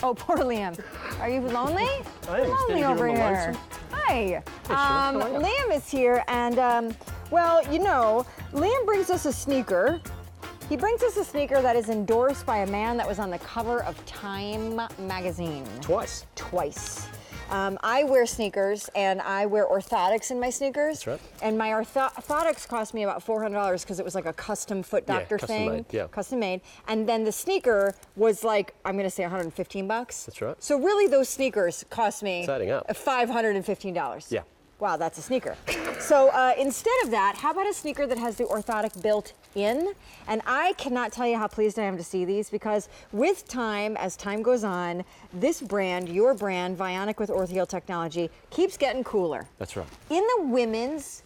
Oh, poor Liam. Are you lonely? I am. Lonely over here. Hi. Sure. Liam is here, and well, you know, Liam brings us a sneaker. He brings us a sneaker that is endorsed by a man that was on the cover of Time magazine. Twice. Twice. I wear sneakers, and I wear orthotics in my sneakers. That's right. And my orthotics cost me about $400 because it was like a custom foot doctor custom thing. made, yeah. Custom made. And then the sneaker was like, I'm going to say 115 bucks. That's right. So really those sneakers cost me It's adding up. $515. Yeah. Wow, that's a sneaker. So instead of that, how about a sneaker that has the orthotic built in? And I cannot tell you how pleased I am to see these, because with time, as time goes on, this brand, your brand, Vionic with Orthaheel technology, keeps getting cooler. That's right. In the women's,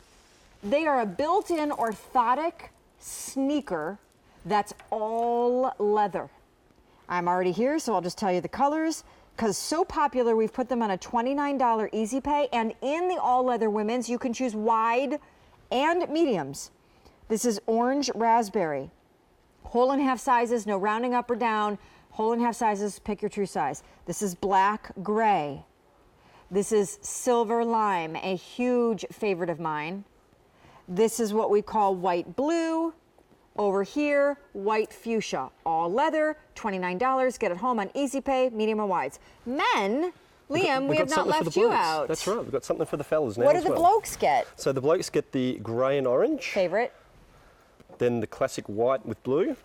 they are a built-in orthotic sneaker that's all leather. I'm already here, so I'll just tell you the colors. Because so popular, we've put them on a $29 easy pay, and in the all-leather women's, you can choose wide and mediums. This is orange raspberry. Whole and half sizes, no rounding up or down. Whole and half sizes, pick your true size. This is black gray. This is silver lime, a huge favorite of mine. This is what we call white blue. Over here, white fuchsia, all leather, $29. Get it home on easy pay, medium and wides. Men, Liam, we have not left you out. That's right. We've got something for the fellas now. What do as the well. blokes get? So the blokes get the grey and orange, Favorite, then the classic white with blue,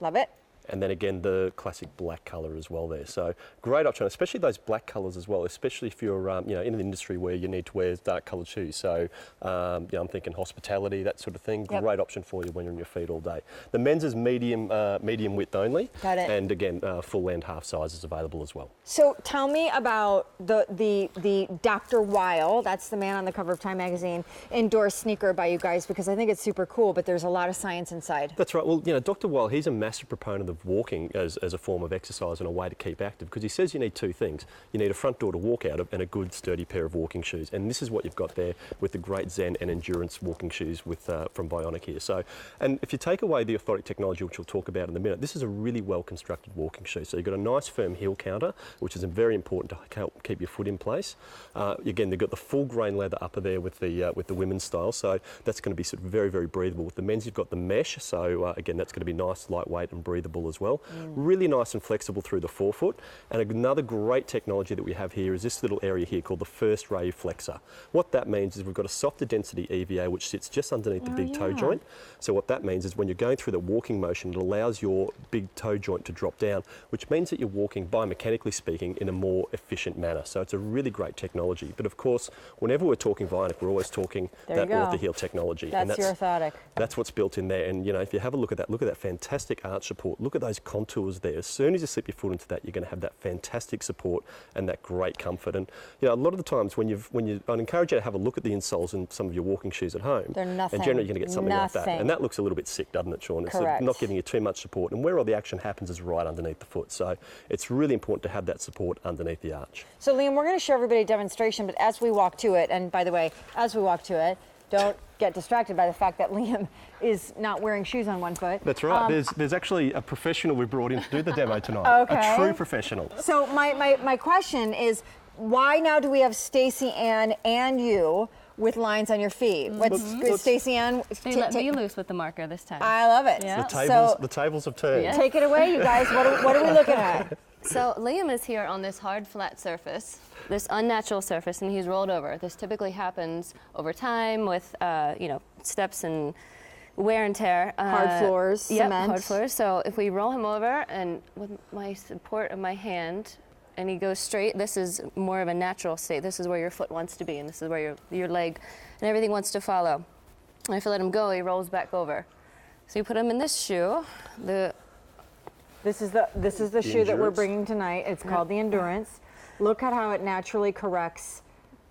love it. and then again the classic black colour as well there. So great option, especially those black colours as well, especially if you're you know, in an industry where you need to wear dark coloured shoes. So you know, I'm thinking hospitality, that sort of thing. Yep. Great option for you when you're on your feet all day. The men's is medium width only. Got it. And again, full and half sizes available as well. So tell me about the Dr. Weil, that's the man on the cover of Time magazine, endorsed sneaker by you guys, because I think it's super cool, but there's a lot of science inside. That's right. Well, you know, Dr. Weil, he's a massive proponent of walking as a form of exercise and a way to keep active, because he says you need two things. You need a front door to walk out of and a good sturdy pair of walking shoes. And this is what you've got there with the great Zen and endurance walking shoes with from Vionic here. So, and if you take away the orthotic technology, which we'll talk about in a minute, this is a really well constructed walking shoe. So you've got a nice firm heel counter, which is very important to help keep your foot in place. Again, they've got the full grain leather upper there with the women's style. So that's going to be sort of very, very breathable. With the men's, you've got the mesh. So again, that's going to be nice, lightweight and breathable as well. Really nice and flexible through the forefoot. And another great technology that we have here is this little area here called the first ray flexor. What that means is we've got a softer density EVA which sits just underneath the big toe joint. So what that means is when you're going through the walking motion, it allows your big toe joint to drop down, which means that you're walking, biomechanically speaking, in a more efficient manner. So it's a really great technology. But of course, whenever we're talking Vionic, we're always talking that Orthaheel technology. That's your orthotic. That's what's built in there. And you know, if you have a look at that fantastic arch support, look at those contours there. As soon as you slip your foot into that, you're going to have that fantastic support and that great comfort. And you know, a lot of the times I'd encourage you to have a look at the insoles in some of your walking shoes at home. They're nothing. And generally you're going to get something like that. And that looks a little bit sick, doesn't it, Sean? It's Correct. not giving you too much support. And where all the action happens is right underneath the foot. So it's really important to have that support underneath the arch. So Liam, we're going to show everybody a demonstration, but as we walk to it, and by the way, as we walk to it, don't get distracted by the fact that Liam is not wearing shoes on one foot. That's right. There's actually a professional we brought in to do the demo tonight. Okay. A true professional. So my question is, why now do we have Stacey Ann and you with lines on your feet? What's Stacey Ann? They let me loose with the marker this time. I love it. Yeah. The tables have turned. Yeah. Take it away, you guys. What are we looking at? So Liam is here on this hard, flat surface, this unnatural surface, and he's rolled over. This typically happens over time with, you know, steps and wear and tear. Hard floors, yep, cement. Hard floors. So if we roll him over and with my support of my hand, and he goes straight, this is more of a natural state. This is where your foot wants to be, and this is where your leg and everything wants to follow. And if you let him go, he rolls back over. So you put him in this shoe. This is the shoe that we're Endurance. bringing tonight. It's called the Endurance. Look at how it naturally corrects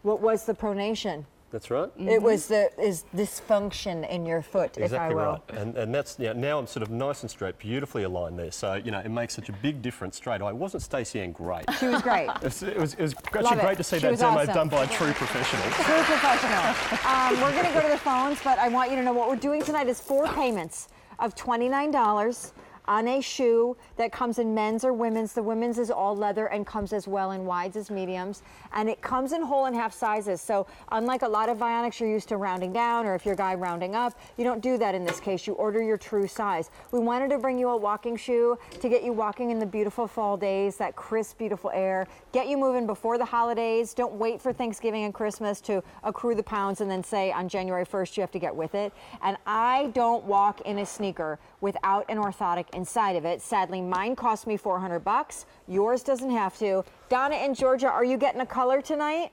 what was the pronation. That's right. It was is dysfunction in your foot, Exactly if I will. right. And that's, you know, now I'm sort of nice and straight, beautifully aligned there. So, you know, it makes such a big difference straight away. Wasn't Stacey Ann great? She was great. It was actually Love it. great to see She that was demo awesome. done by a true professional. True professional. We're going to go to the phones, but I want you to know what we're doing tonight is 4 payments of $29. on a shoe that comes in men's or women's. The women's is all leather and comes as well in wides as mediums. And it comes in whole and half sizes. So unlike a lot of Vionics you're used to rounding down, or if you're a guy rounding up, you don't do that in this case. You order your true size. We wanted to bring you a walking shoe to get you walking in the beautiful fall days, that crisp, beautiful air, get you moving before the holidays. Don't wait for Thanksgiving and Christmas to accrue the pounds and then say on January 1st you have to get with it. And I don't walk in a sneaker without an orthotic inside of it. Sadly, mine cost me $400. Yours doesn't have to. Donna in Georgia, are you getting a color tonight?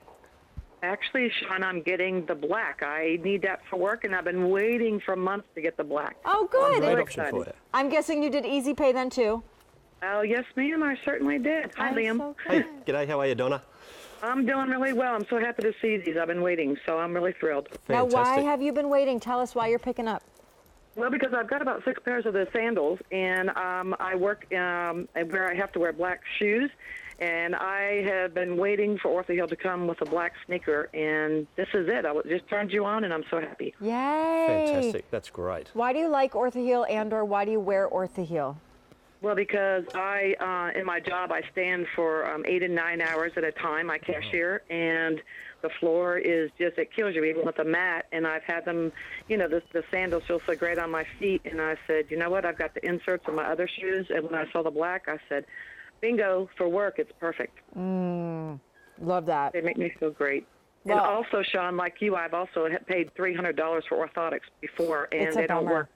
Actually, Sean, I'm getting the black. I need that for work, and I've been waiting for months to get the black. Oh, good. Great really option for you. I'm guessing you did Easy Pay then too. Oh, yes, ma'am, I certainly did. Hi, I'm Liam. so Hey, good. g'day, how are you, Donna? I'm doing really well. I'm so happy to see these. I've been waiting, so I'm really thrilled. Now, why Fantastic. have you been waiting? Tell us why you're picking up. Well, because I've got about 6 pairs of the sandals, and I work where I have to wear black shoes, and I have been waiting for Orthaheel to come with a black sneaker, and this is it. Just turned you on, and I'm so happy. Yay. Fantastic, that's great. Why do you like Orthaheel and or why do you wear Orthaheel? Well, because in my job, I stand for 8 and 9 hours at a time. I cashier, and the floor is just, it kills you, even with the mat. And I've had them, you know, the sandals feel so great on my feet. And I said, you know what, I've got the inserts in my other shoes. And when I saw the black, I said, bingo, for work, it's perfect. Love that. They make me feel great. Well- and also, Sean, like you, I've also paid $300 for orthotics before, and It's a they don't bummer. work.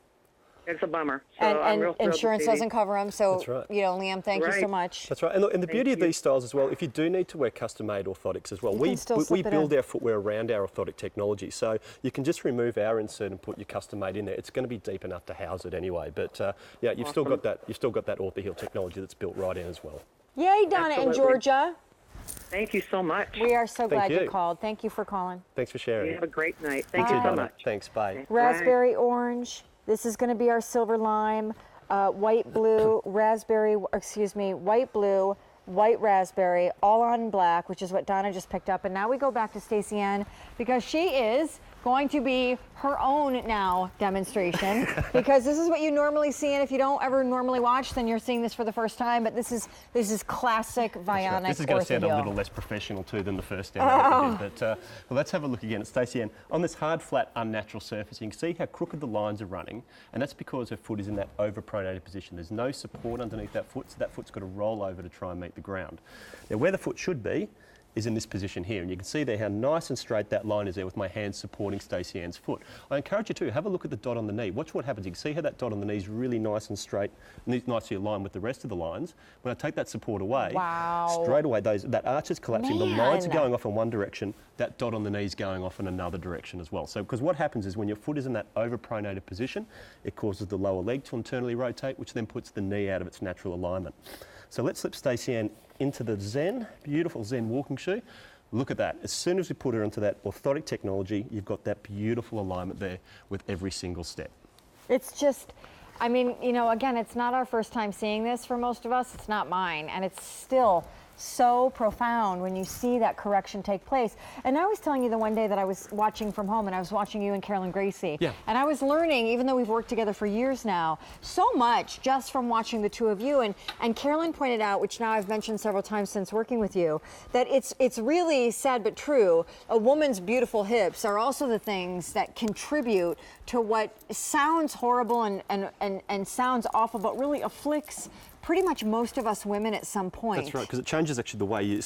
It's a bummer. So I'm And real thrilled to insurance see doesn't cover them, so That's right. you know, Liam, thank you so Right. much. That's right. And, look, and the beauty of you. these styles as well, if you do need to wear custom-made orthotics as well, You we can still we slip it build in. our footwear around our orthotic technology. So you can just remove our insert and put your custom-made in there. It's going to be deep enough to house it anyway. But yeah, you've still got that. You've still got that Orthaheel technology that's built right in as well. Yay, Donna in Absolutely. Georgia. Thank you so much. We are so glad you you. called. Thank you for calling. Thanks for sharing. You have a great night. Thank You you too, so Donna. much. Thanks. Bye. Raspberry orange. This is going to be our silver lime. White blue, raspberry, excuse me, white blue, white raspberry, all on black, which is what Donna just picked up. And now we go back to Stacey Ann because she is going to be her own now demonstration because this is what you normally see, and if you don't ever normally watch, then you're seeing this for the first time. But this is classic Vionic. This is going to sound a Orthaheel. little less professional too than the first demo we did. But well, let's have a look again at Stacey Ann. On this hard, flat, unnatural surface, you can see how crooked the lines are running, and that's because her foot is in that overpronated position. There's no support underneath that foot, so that foot's got to roll over to try and meet the ground. Now, where the foot should be is in this position here, and you can see there how nice and straight that line is there with my hands supporting Stacey Ann's foot. I encourage you to have a look at the dot on the knee. Watch what happens. You can see how that dot on the knee is really nice and straight, and nicely aligned with the rest of the lines. When I take that support away, Wow. straight away that arch is collapsing. The lines are Man. going off in one direction. That dot on the knee is going off in another direction as well. So, because what happens is when your foot is in that overpronated position, it causes the lower leg to internally rotate, which then puts the knee out of its natural alignment. So let's slip Stacey Ann into the Zen, beautiful Zen walking shoe. Look at that. As soon as we put her into that orthotic technology, you've got that beautiful alignment there with every single step. It's just, I mean, you know, again, it's not our first time seeing this for most of us. It's not mine. And it's still so profound when you see that correction take place. And I was telling you the one day that I was watching from home, and I was watching you and Carolyn Gracie. Yeah. And I was learning, even though we've worked together for years now, so much just from watching the two of you. And Carolyn pointed out, which now I've mentioned several times since working with you, that it's really sad but true. A woman's beautiful hips are also the things that contribute to what sounds horrible and sounds awful, but really afflicts pretty much most of us women at some point. That's right, because it changes actually the way you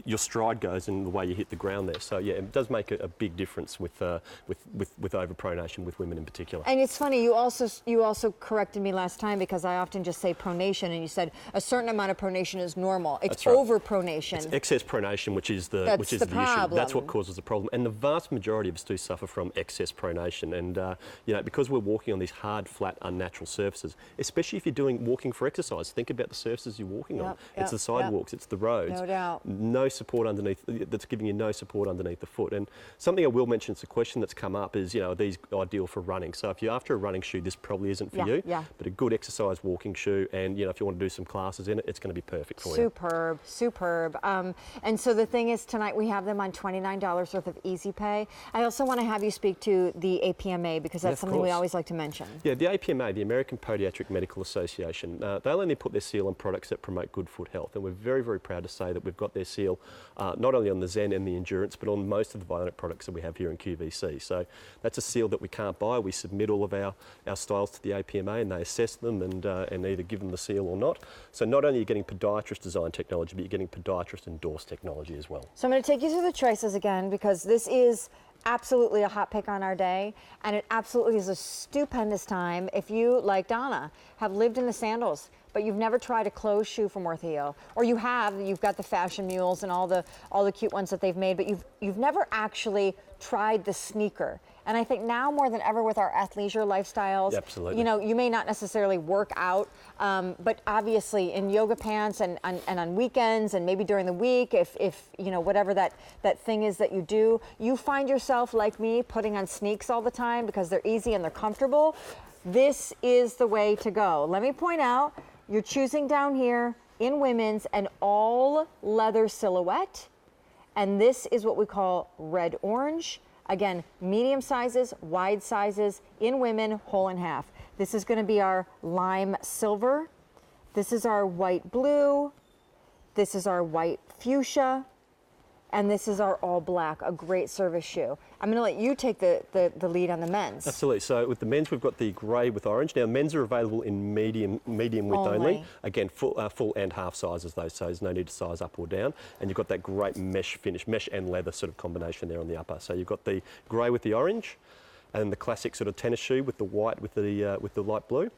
your stride goes and the way you hit the ground there. So yeah, it does make a big difference with overpronation with women in particular. And it's funny, you also corrected me last time because I often just say pronation, and you said a certain amount of pronation is normal. It's That's right. overpronation. It's excess pronation, which is the That's the issue. problem. That's what causes the problem. And the vast majority of us do suffer from excess pronation. And you know, because we're walking on these hard, flat, unnatural surfaces, especially if you're walking for exercise. Think think about the surfaces you're walking on. Yep, It's the sidewalks, it's the roads. No doubt. No support underneath, that's giving you no support underneath the foot. And something I will mention, it's a question that's come up, is, are these ideal for running? So if you're after a running shoe, this probably isn't for you. Yeah. But a good exercise walking shoe, and if you want to do some classes in it, it's going to be perfect for you. Superb. And so the thing is, tonight we have them on $29 worth of Easy Pay. I also want to have you speak to the APMA, because that's something we always like to mention. Yeah, the APMA, the American Podiatric Medical Association, they'll only put their seal on products that promote good foot health. And we're very, very proud to say that we've got their seal not only on the Zen and the Endurance, but on most of the Vionic products that we have here in QVC. So that's a seal that we can't buy. We submit all of our styles to the APMA, and they assess them and either give them the seal or not. So not only are you getting podiatrist design technology, but you're getting podiatrist endorsed technology as well. So I'm going to take you through the choices again, because this is absolutely a hot pick on our day, and it absolutely is a stupendous time if you, like Donna, have lived in the sandals, but you've never tried a closed shoe from Orthaheel, or you've got the fashion mules and all the cute ones that they've made, but you've never actually tried the sneaker. And I think now more than ever with our athleisure lifestyles, absolutely. You may not necessarily work out, but obviously in yoga pants and on weekends and maybe during the week, if whatever that thing is that you do, you find yourself like me putting on sneaks all the time because they're easy and they're comfortable. This is the way to go. Let me point out, you're choosing down here in women's an all leather silhouette, and this is what we call red orange. Again, medium sizes, wide sizes, in women, whole and half. This is going to be our lime silver. This is our white blue. This is our white fuchsia. And this is our all black, a great service shoe. I'm going to let you take the lead on the men's. Absolutely. So with the men's, we've got the grey with orange. Now, men's are available in medium width only. Again, full and half sizes though, so there's no need to size up or down. And you've got that great mesh finish, mesh and leather sort of combination there on the upper. So you've got the grey with the orange, and the classic sort of tennis shoe with the white with the light blue.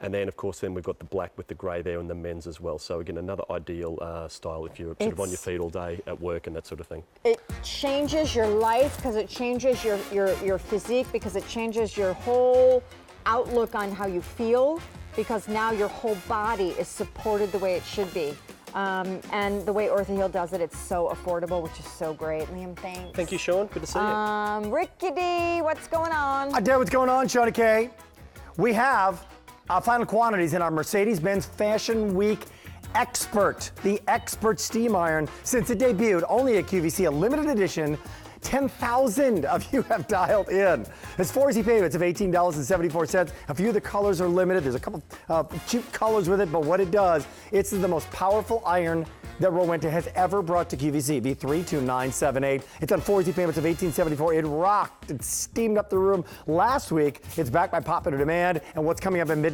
And then, of course, we've got the black with the grey there in the men's as well. So, again, another ideal style if you're sort of on your feet all day at work and that sort of thing. It changes your life because it changes your physique, because it changes your whole outlook on how you feel, because now your whole body is supported the way it should be. And the way Orthaheel does it, it's so affordable, which is so great. Liam, thanks. Thank you, Sean. Good to see you. Ricky D, what's going on? I dare what's going on, Shawnee K. We have final quantities in our Mercedes-Benz Fashion Week Expert, the Expert Steam Iron. Since it debuted only at QVC, a limited edition, 10,000 of you have dialed in. There's 4 easy payments of $18.74. A few of the colors are limited. There's a couple cheap colors with it, but what it does, it's the most powerful iron that Rowenta has ever brought to QVC. B32978. It's on 4 easy payments of $18.74. It rocked. It steamed up the room last week. It's backed by popular demand, and what's coming up in mid